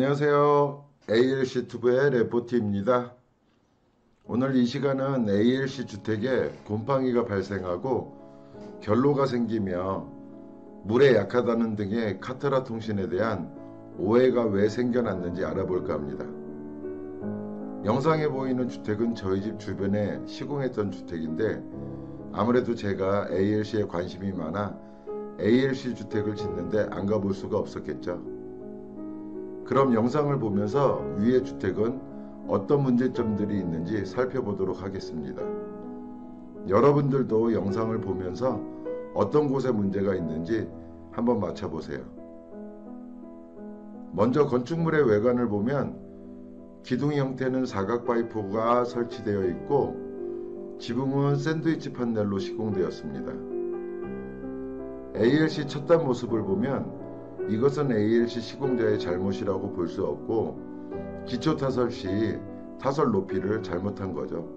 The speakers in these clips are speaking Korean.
안녕하세요. ALC 투브의 레포트입니다. 오늘 이 시간은 ALC 주택에 곰팡이가 발생하고 결로가 생기며 물에 약하다는 등의 카트라 통신에 대한 오해가 왜 생겨났는지 알아볼까 합니다. 영상에 보이는 주택은 저희 집 주변에 시공했던 주택인데 아무래도 제가 ALC에 관심이 많아 ALC 주택을 짓는데 안 가볼 수가 없었겠죠. 그럼 영상을 보면서 위의 주택은 어떤 문제점들이 있는지 살펴보도록 하겠습니다. 여러분들도 영상을 보면서 어떤 곳에 문제가 있는지 한번 맞춰보세요. 먼저 건축물의 외관을 보면 기둥 형태는 사각 파이프가 설치되어 있고 지붕은 샌드위치 판넬로 시공되었습니다. ALC 첫 단 모습을 보면 이것은 ALC 시공자의 잘못이라고 볼 수 없고 기초 타설 시 타설 높이를 잘못한 거죠.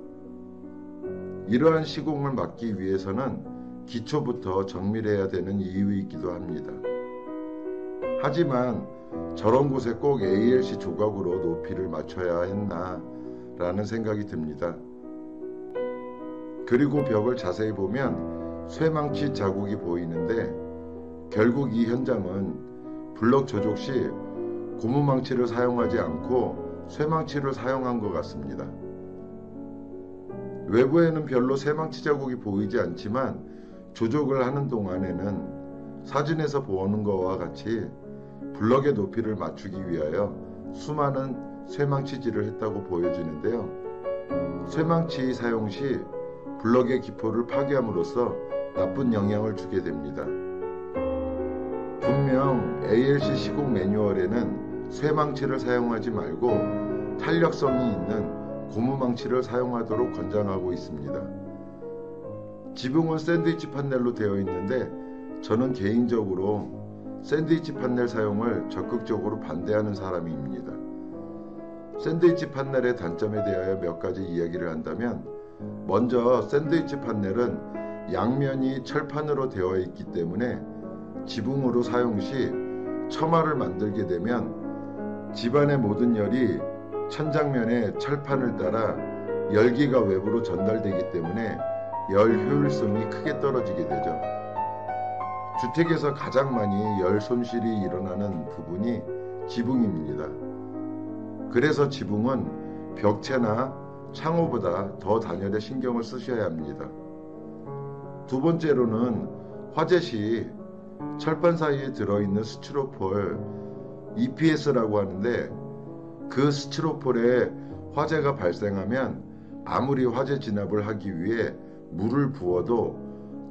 이러한 시공을 막기 위해서는 기초부터 정밀해야 되는 이유이기도 합니다. 하지만 저런 곳에 꼭 ALC 조각으로 높이를 맞춰야 했나 라는 생각이 듭니다. 그리고 벽을 자세히 보면 쇠망치 자국이 보이는데 결국 이 현장은 블럭 조족 시 고무망치를 사용하지 않고 쇠망치를 사용한 것 같습니다. 외부에는 별로 쇠망치 자국이 보이지 않지만 조족을 하는 동안에는 사진에서 보는 것과 같이 블럭의 높이를 맞추기 위하여 수많은 쇠망치질을 했다고 보여지는데요. 쇠망치 사용 시 블럭의 기포를 파괴함으로써 나쁜 영향을 주게 됩니다. 분명 ALC 시공 매뉴얼에는 쇠망치를 사용하지 말고 탄력성이 있는 고무망치를 사용하도록 권장하고 있습니다. 지붕은 샌드위치 판넬로 되어 있는데 저는 개인적으로 샌드위치 판넬 사용을 적극적으로 반대하는 사람입니다. 샌드위치 판넬의 단점에 대하여 몇 가지 이야기를 한다면 먼저 샌드위치 판넬은 양면이 철판으로 되어 있기 때문에 지붕으로 사용 시 처마를 만들게 되면 집안의 모든 열이 천장면의 철판을 따라 열기가 외부로 전달되기 때문에 열 효율성이 크게 떨어지게 되죠. 주택에서 가장 많이 열 손실이 일어나는 부분이 지붕입니다. 그래서 지붕은 벽체나 창호보다 더 단열에 신경을 쓰셔야 합니다. 두 번째로는 화재 시 철판 사이에 들어있는 스티로폴 EPS라고 하는데 그 스티로폴에 화재가 발생하면 아무리 화재 진압을 하기 위해 물을 부어도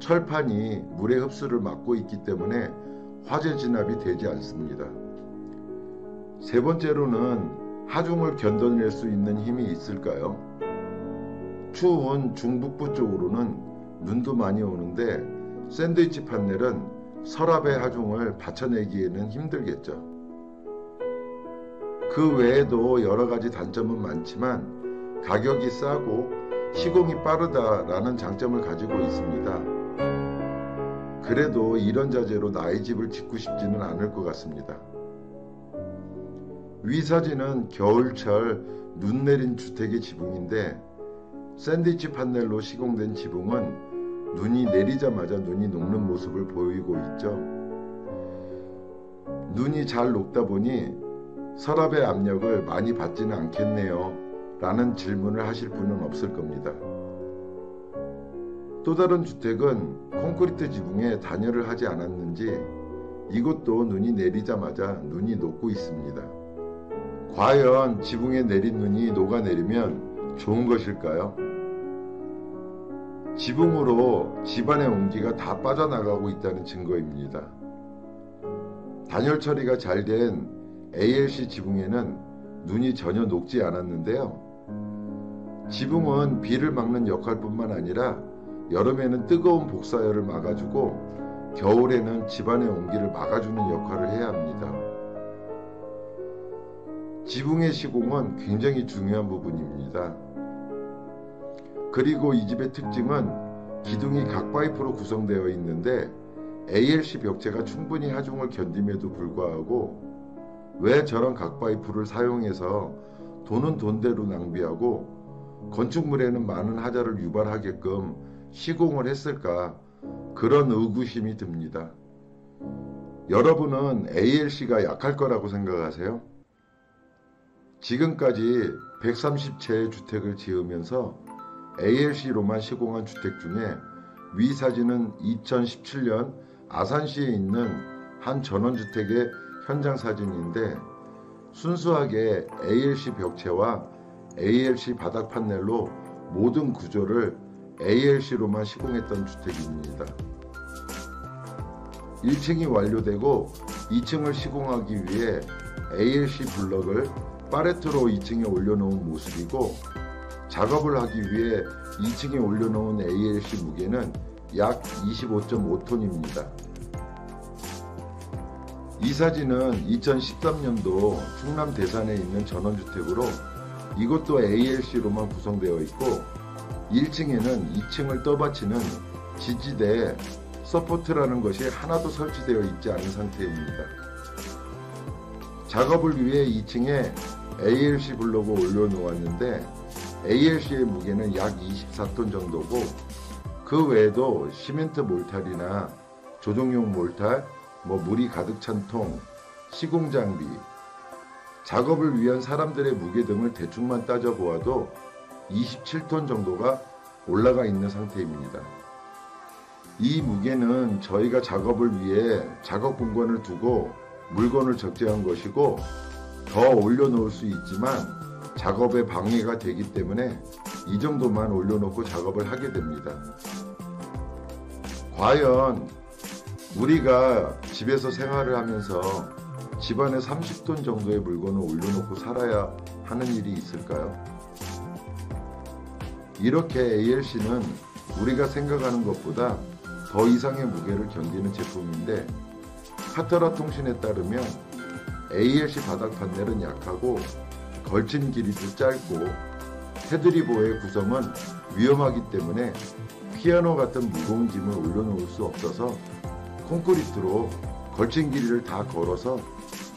철판이 물의 흡수를 막고 있기 때문에 화재 진압이 되지 않습니다. 세 번째로는 하중을 견뎌낼 수 있는 힘이 있을까요? 추운 중북부 쪽으로는 눈도 많이 오는데 샌드위치 판넬은 서랍의 하중을 받쳐내기에는 힘들겠죠. 그 외에도 여러가지 단점은 많지만 가격이 싸고 시공이 빠르다라는 장점을 가지고 있습니다. 그래도 이런 자재로 나의 집을 짓고 싶지는 않을 것 같습니다. 위 사진은 겨울철 눈 내린 주택의 지붕인데 샌드위치 판넬로 시공된 지붕은 눈이 내리자마자 눈이 녹는 모습을 보이고 있죠. 눈이 잘 녹다 보니 서랍의 압력을 많이 받지는 않겠네요 라는 질문을 하실 분은 없을 겁니다. 또 다른 주택은 콘크리트 지붕에 단열을 하지 않았는지 이것도 눈이 내리자마자 눈이 녹고 있습니다. 과연 지붕에 내린 눈이 녹아내리면 좋은 것일까요? 지붕으로 집안의 온기가 다 빠져나가고 있다는 증거입니다. 단열 처리가 잘 된 ALC 지붕에는 눈이 전혀 녹지 않았는데요. 지붕은 비를 막는 역할뿐만 아니라 여름에는 뜨거운 복사열을 막아주고 겨울에는 집안의 온기를 막아주는 역할을 해야 합니다. 지붕의 시공은 굉장히 중요한 부분입니다. 그리고 이 집의 특징은 기둥이 각 파이프로 구성되어 있는데 ALC 벽체가 충분히 하중을 견딤에도 불구하고 왜 저런 각파이프를 사용해서 돈은 돈대로 낭비하고 건축물에는 많은 하자를 유발하게끔 시공을 했을까? 그런 의구심이 듭니다. 여러분은 ALC가 약할 거라고 생각하세요? 지금까지 130채의 주택을 지으면서 ALC로만 시공한 주택 중에 위 사진은 2017년 아산시에 있는 한 전원주택의 현장 사진인데 순수하게 ALC 벽체와 ALC 바닥 판넬로 모든 구조를 ALC로만 시공했던 주택입니다. 1층이 완료되고 2층을 시공하기 위해 ALC 블럭을 팔레트로 2층에 올려놓은 모습이고 작업을 하기 위해 2층에 올려놓은 ALC 무게는 약 25.5톤입니다. 이 사진은 2013년도 충남 대산에 있는 전원주택으로 이것도 ALC로만 구성되어 있고 1층에는 2층을 떠받치는 지지대 서포트라는 것이 하나도 설치되어 있지 않은 상태입니다. 작업을 위해 2층에 ALC 블록을 올려놓았는데 ALC의 무게는 약 24톤 정도고 그 외에도 시멘트 몰탈이나 조종용 몰탈, 물이 가득 찬 통, 시공 장비, 작업을 위한 사람들의 무게 등을 대충만 따져보아도 27톤 정도가 올라가 있는 상태입니다. 이 무게는 저희가 작업을 위해 작업 공간을 두고 물건을 적재한 것이고 더 올려놓을 수 있지만 작업에 방해가 되기 때문에 이 정도만 올려놓고 작업을 하게 됩니다. 과연 우리가 집에서 생활을 하면서 집안에 30톤 정도의 물건을 올려놓고 살아야 하는 일이 있을까요? 이렇게 ALC는 우리가 생각하는 것보다 더 이상의 무게를 견디는 제품인데 카터라 통신에 따르면 ALC 바닥 판넬은 약하고 걸친 길이도 짧고 테두리보의 구성은 위험하기 때문에 피아노 같은 무거운 짐을 올려놓을 수 없어서 콘크리트로 걸친 길이를 다 걸어서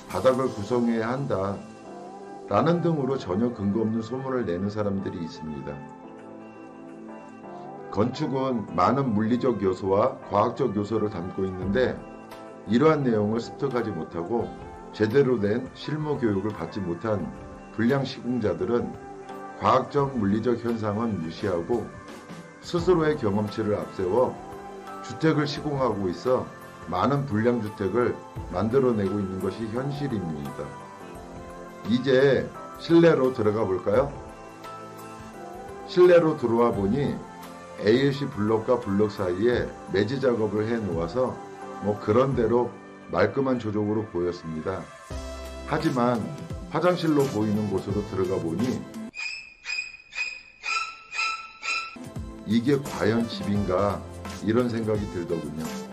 바닥을 구성해야 한다 라는 등으로 전혀 근거 없는 소문을 내는 사람들이 있습니다. 건축은 많은 물리적 요소와 과학적 요소를 담고 있는데 이러한 내용을 습득하지 못하고 제대로 된 실무 교육을 받지 못한 불량 시공자들은 과학적 물리적 현상은 무시하고 스스로의 경험치를 앞세워 주택을 시공하고 있어 많은 불량 주택을 만들어내고 있는 것이 현실입니다. 이제 실내로 들어가 볼까요? 실내로 들어와 보니 ALC 블럭과 블럭 사이에 매지 작업을 해 놓아서 그런대로 말끔한 조적으로 보였습니다. 하지만 화장실로 보이는 곳으로 들어가 보니 이게 과연 집인가 이런 생각이 들더군요.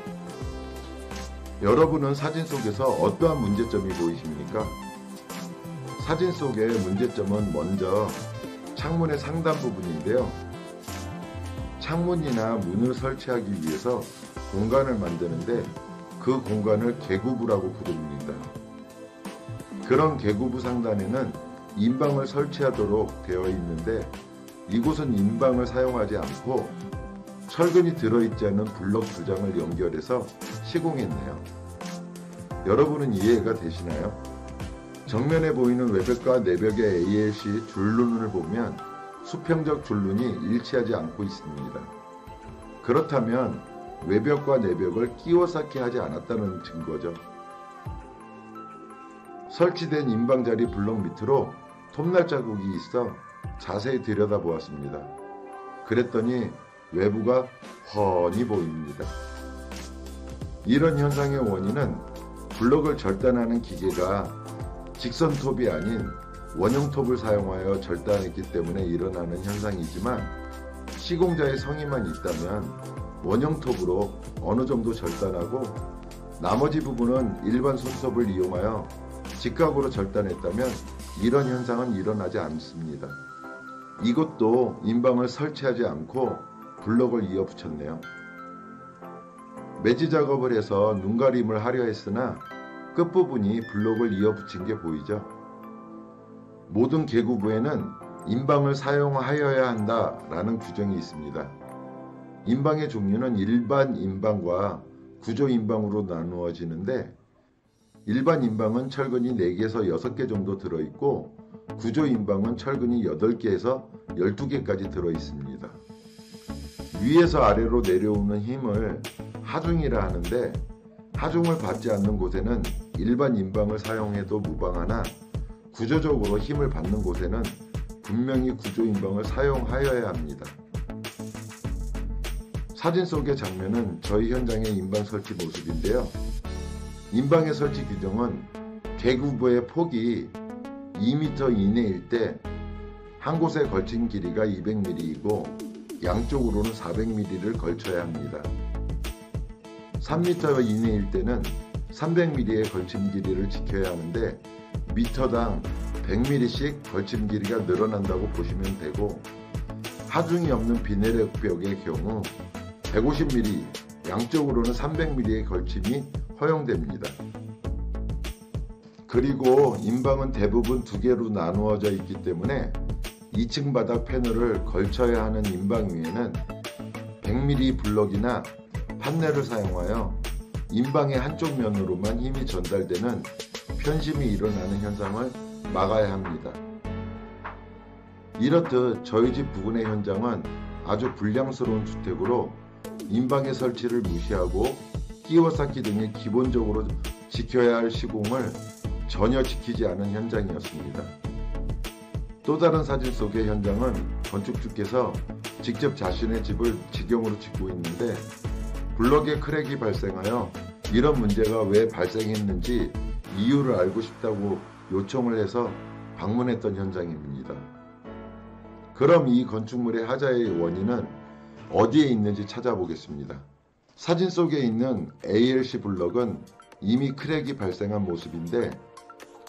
여러분은 사진 속에서 어떠한 문제점이 보이십니까? 사진 속의 문제점은 먼저 창문의 상단 부분인데요. 창문이나 문을 설치하기 위해서 공간을 만드는데 그 공간을 개구부라고 부릅니다. 그런 개구부 상단에는 인방을 설치하도록 되어 있는데 이곳은 인방을 사용하지 않고 철근이 들어있지 않은 블럭 2장을 연결해서 시공했네요. 여러분은 이해가 되시나요? 정면에 보이는 외벽과 내벽의 ALC 줄눈을 보면 수평적 줄눈이 일치하지 않고 있습니다. 그렇다면 외벽과 내벽을 끼워 쌓기 하지 않았다는 증거죠. 설치된 인방자리 블럭 밑으로 톱날 자국이 있어 자세히 들여다보았습니다. 그랬더니 외부가 훤히 보입니다. 이런 현상의 원인은 블럭을 절단하는 기계가 직선 톱이 아닌 원형 톱을 사용하여 절단했기 때문에 일어나는 현상이지만 시공자의 성의만 있다면 원형 톱으로 어느 정도 절단하고 나머지 부분은 일반 손톱을 이용하여 직각으로 절단했다면 이런 현상은 일어나지 않습니다. 이것도 인방을 설치하지 않고 블럭을 이어 붙였네요. 매지 작업을 해서 눈가림을 하려 했으나 끝부분이 블록을 이어붙인 게 보이죠? 모든 개구부에는 인방을 사용하여야 한다라는 규정이 있습니다. 인방의 종류는 일반 인방과 구조 인방으로 나누어지는데, 일반 인방은 철근이 4개에서 6개 정도 들어있고, 구조 인방은 철근이 8개에서 12개까지 들어있습니다. 위에서 아래로 내려오는 힘을 하중이라 하는데, 하중을 받지 않는 곳에는 일반 인방을 사용해도 무방하나 구조적으로 힘을 받는 곳에는 분명히 구조 인방을 사용하여야 합니다. 사진 속의 장면은 저희 현장의 인방 설치 모습인데요. 인방의 설치 규정은 개구부의 폭이 2m 이내일 때 한 곳에 걸친 길이가 200mm이고 양쪽으로는 400mm를 걸쳐야 합니다. 3m 이내일 때는 300mm의 걸침 길이를 지켜야 하는데 미터당 100mm씩 걸침 길이가 늘어난다고 보시면 되고, 하중이 없는 비내력 벽의 경우 150mm, 양쪽으로는 300mm의 걸침이 허용됩니다. 그리고 인방은 대부분 2개로 나누어져 있기 때문에 2층 바닥 패널을 걸쳐야 하는 인방 위에는 100mm 블럭이나 판넬을 사용하여 인방의 한쪽 면으로만 힘이 전달되는 편심이 일어나는 현상을 막아야 합니다. 이렇듯 저희 집 부근의 현장은 아주 불량스러운 주택으로 인방의 설치를 무시하고 끼워 쌓기 등의 기본적으로 지켜야 할 시공을 전혀 지키지 않은 현장이었습니다. 또 다른 사진 속의 현장은 건축주께서 직접 자신의 집을 직영으로 짓고 있는데, 블럭에 크랙이 발생하여 이런 문제가 왜 발생했는지 이유를 알고 싶다고 요청을 해서 방문했던 현장입니다. 그럼 이 건축물의 하자의 원인은 어디에 있는지 찾아보겠습니다. 사진 속에 있는 ALC 블럭은 이미 크랙이 발생한 모습인데,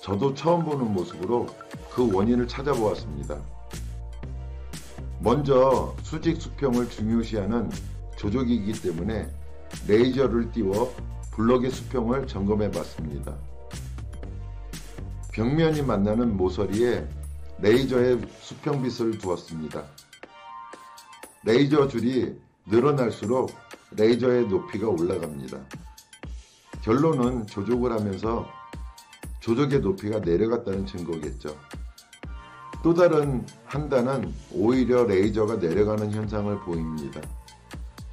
저도 처음 보는 모습으로 그 원인을 찾아보았습니다. 먼저 수직 수평을 중요시하는 조족이기 때문에 레이저를 띄워 블럭의 수평을 점검해 봤습니다. 벽면이 만나는 모서리에 레이저의 수평빗을 두었습니다. 레이저 줄이 늘어날수록 레이저의 높이가 올라갑니다. 결론은 조족을 하면서 조족의 높이가 내려갔다는 증거겠죠. 또 다른 판단은 오히려 레이저가 내려가는 현상을 보입니다.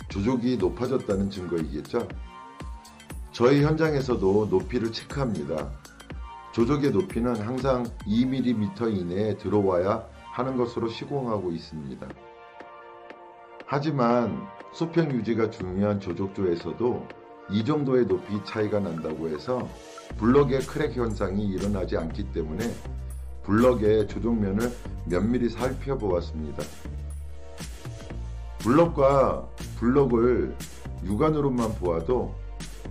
조족이 높아졌다는 증거이겠죠. 저희 현장에서도 높이를 체크합니다. 조족의 높이는 항상 2mm 이내에 들어와야 하는 것으로 시공하고 있습니다. 하지만 수평 유지가 중요한 조족조에서도 이 정도의 높이 차이가 난다고 해서 블럭의 크랙 현상이 일어나지 않기 때문에 블럭의 조족면을 면밀히 살펴보았습니다. 블럭과 블럭을 육안으로만 보아도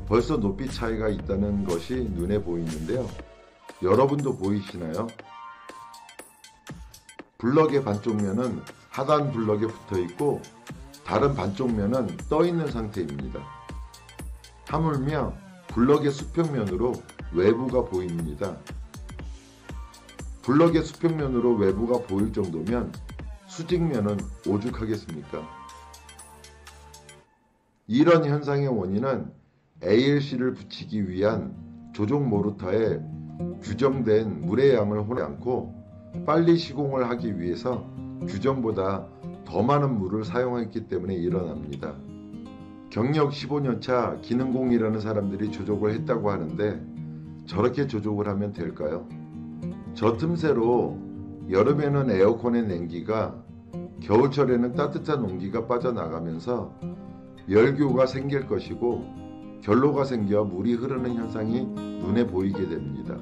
벌써 높이 차이가 있다는 것이 눈에 보이는데요. 여러분도 보이시나요? 블럭의 반쪽 면은 하단 블럭에 붙어 있고 다른 반쪽 면은 떠 있는 상태입니다. 하물며 블럭의 수평면으로 외부가 보입니다. 블럭의 수평면으로 외부가 보일 정도면 수직면은 오죽하겠습니까? 이런 현상의 원인은 ALC를 붙이기 위한 조족 모르타에 규정된 물의 양을 혼하지 않고 빨리 시공을 하기 위해서 규정보다 더 많은 물을 사용했기 때문에 일어납니다. 경력 15년차 기능공이라는 사람들이 조족을 했다고 하는데 저렇게 조족을 하면 될까요? 저 틈새로 여름에는 에어컨의 냉기가, 겨울철에는 따뜻한 온기가 빠져나가면서 열교가 생길 것이고 결로가 생겨 물이 흐르는 현상이 눈에 보이게 됩니다.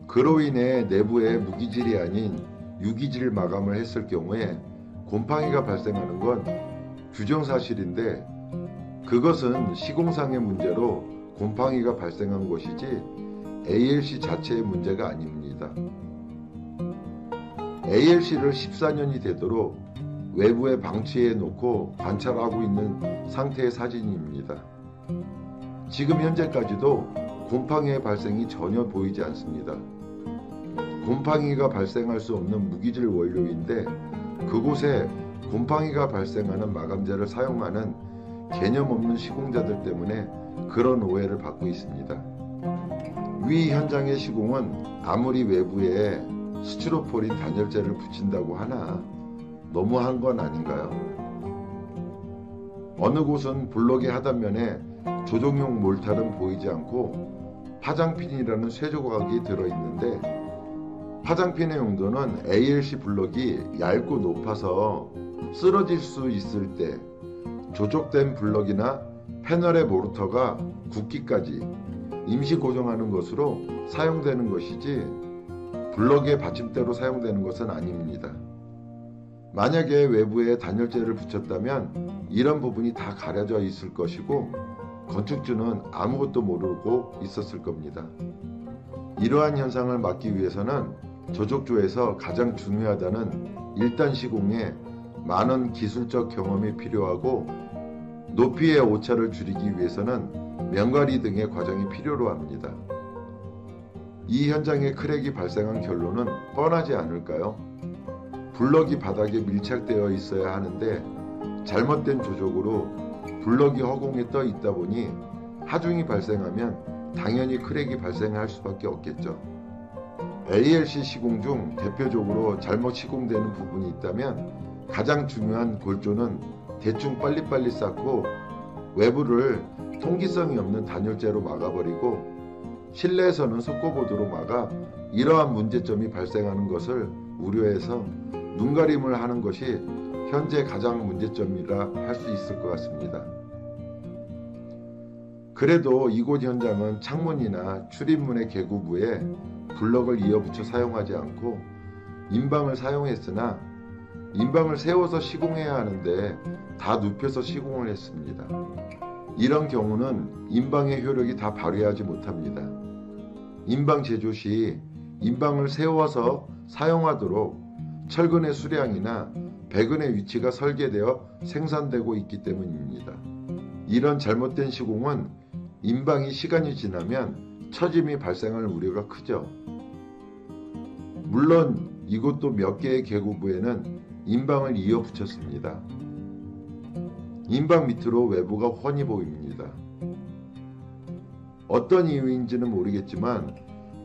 그로 인해 내부에 무기질이 아닌 유기질 마감을 했을 경우에 곰팡이가 발생하는 건 규정사실인데, 그것은 시공상의 문제로 곰팡이가 발생한 것이지 ALC 자체의 문제가 아닙니다. ALC를 14년이 되도록 외부에 방치해 놓고 관찰하고 있는 상태의 사진입니다. 지금 현재까지도 곰팡이의 발생이 전혀 보이지 않습니다. 곰팡이가 발생할 수 없는 무기질 원료인데 그곳에 곰팡이가 발생하는 마감제를 사용하는 개념 없는 시공자들 때문에 그런 오해를 받고 있습니다. 위 현장의 시공은 아무리 외부에 스티로폴인 단열재를 붙인다고 하나 너무한 건 아닌가요? 어느 곳은 블록의 하단면에 조종용 몰탈은 보이지 않고 파장핀이라는 쇠조각이 들어있는데 파장핀의 용도는 ALC 블록이 얇고 높아서 쓰러질 수 있을 때 조족된 블록이나 패널의 모터가 굳기까지 임시 고정하는 것으로 사용되는 것이지 블록의 받침대로 사용되는 것은 아닙니다. 만약에 외부에 단열재를 붙였다면 이런 부분이 다 가려져 있을 것이고 건축주는 아무것도 모르고 있었을 겁니다. 이러한 현상을 막기 위해서는 조족조에서 가장 중요하다는 1단 시공에 많은 기술적 경험이 필요하고 높이의 오차를 줄이기 위해서는 면과리 등의 과정이 필요로 합니다. 이 현장에 크랙이 발생한 결론은 뻔하지 않을까요? 블럭이 바닥에 밀착되어 있어야 하는데 잘못된 조족으로 블럭이 허공에 떠 있다 보니 하중이 발생하면 당연히 크랙이 발생할 수밖에 없겠죠. ALC 시공 중 대표적으로 잘못 시공되는 부분이 있다면 가장 중요한 골조는 대충 빨리빨리 쌓고 외부를 통기성이 없는 단열재로 막아버리고 실내에서는 석고보드로 막아 이러한 문제점이 발생하는 것을 우려해서 눈가림을 하는 것이 현재 가장 문제점이라 할 수 있을 것 같습니다. 그래도 이곳 현장은 창문이나 출입문의 개구부에 블럭을 이어붙여 사용하지 않고 인방을 사용했으나 인방을 세워서 시공해야 하는데 다 눕혀서 시공을 했습니다. 이런 경우는 인방의 효력이 다 발휘하지 못합니다. 인방 제조 시 인방을 세워서 사용하도록 철근의 수량이나 배근의 위치가 설계되어 생산되고 있기 때문입니다. 이런 잘못된 시공은 인방이 시간이 지나면 처짐이 발생할 우려가 크죠. 물론 이곳도 몇 개의 계구부에는 인방을 이어 붙였습니다. 인방 밑으로 외부가 훤히 보입니다. 어떤 이유인지는 모르겠지만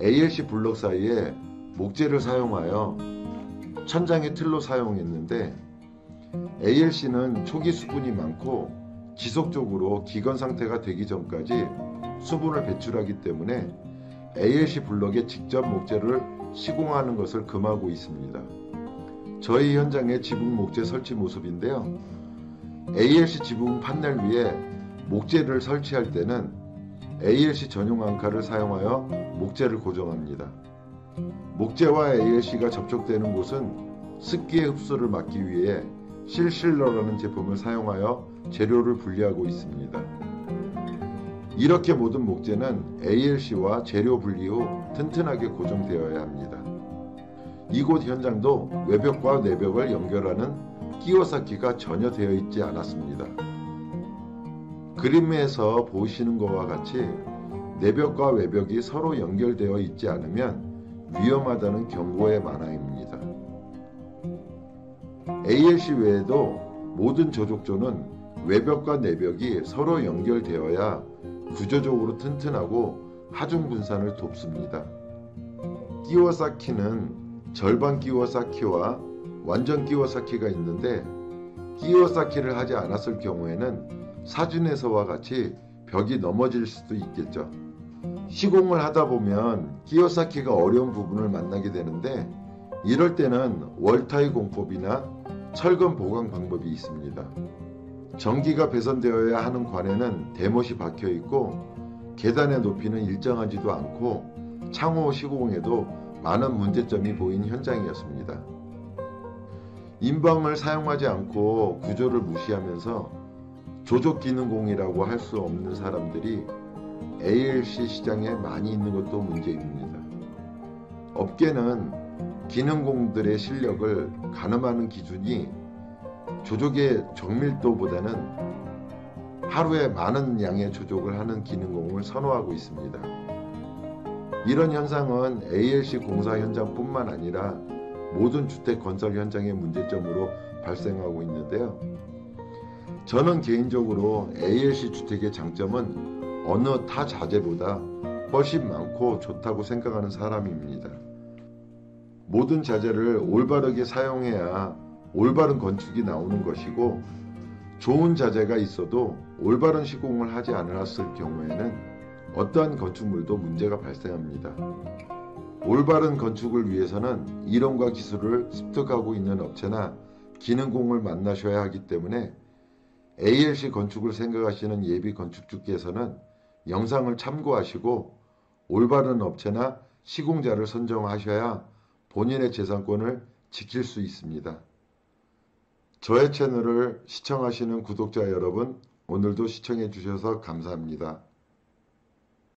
ALC 블록 사이에 목재를 사용하여 천장의 틀로 사용했는데 ALC는 초기 수분이 많고 지속적으로 기건 상태가 되기 전까지 수분을 배출하기 때문에 ALC 블록에 직접 목재를 시공하는 것을 금하고 있습니다. 저희 현장의 지붕 목재 설치 모습인데요. ALC 지붕 판넬 위에 목재를 설치할 때는 ALC 전용 앙카를 사용하여 목재를 고정합니다. 목재와 ALC가 접촉되는 곳은 습기의 흡수를 막기 위해 실실러라는 제품을 사용하여 재료를 분리하고 있습니다. 이렇게 모든 목재는 ALC와 재료 분리 후 튼튼하게 고정되어야 합니다. 이곳 현장도 외벽과 내벽을 연결하는 끼워쌓기가 전혀 되어 있지 않았습니다. 그림에서 보시는 것과 같이 내벽과 외벽이 서로 연결되어 있지 않으면 위험하다는 경고의 만화입니다. ALC 외에도 모든 조족조는 외벽과 내벽이 서로 연결되어야 구조적으로 튼튼하고 하중 분산을 돕습니다. 끼워 쌓기는 절반 끼워 쌓기와 완전 끼워 쌓기가 있는데 끼워 쌓기를 하지 않았을 경우에는 사진에서와 같이 벽이 넘어질 수도 있겠죠. 시공을 하다 보면 끼워 쌓기가 어려운 부분을 만나게 되는데 이럴 때는 월타이 공법이나 철근 보강 방법이 있습니다. 전기가 배선되어야 하는 관에는 대못이 박혀 있고 계단의 높이는 일정하지도 않고 창호 시공에도 많은 문제점이 보인 현장이었습니다. 인방을 사용하지 않고 구조를 무시하면서 조족기능공이라고 할 수 없는 사람들이 ALC 시장에 많이 있는 것도 문제입니다. 업계는 기능공들의 실력을 가늠하는 기준이 조족의 정밀도보다는 하루에 많은 양의 조족을 하는 기능공을 선호하고 있습니다. 이런 현상은 ALC 공사 현장뿐만 아니라 모든 주택 건설 현장의 문제점으로 발생하고 있는데요. 저는 개인적으로 ALC 주택의 장점은 어느 타 자재보다 훨씬 많고 좋다고 생각하는 사람입니다. 모든 자재를 올바르게 사용해야 올바른 건축이 나오는 것이고, 좋은 자재가 있어도 올바른 시공을 하지 않았을 경우에는 어떠한 건축물도 문제가 발생합니다. 올바른 건축을 위해서는 이론과 기술을 습득하고 있는 업체나 기능공을 만나셔야 하기 때문에 ALC 건축을 생각하시는 예비 건축주께서는 영상을 참고하시고 올바른 업체나 시공자를 선정하셔야 본인의 재산권을 지킬 수 있습니다. 저의 채널을 시청하시는 구독자 여러분, 오늘도 시청해 주셔서 감사합니다.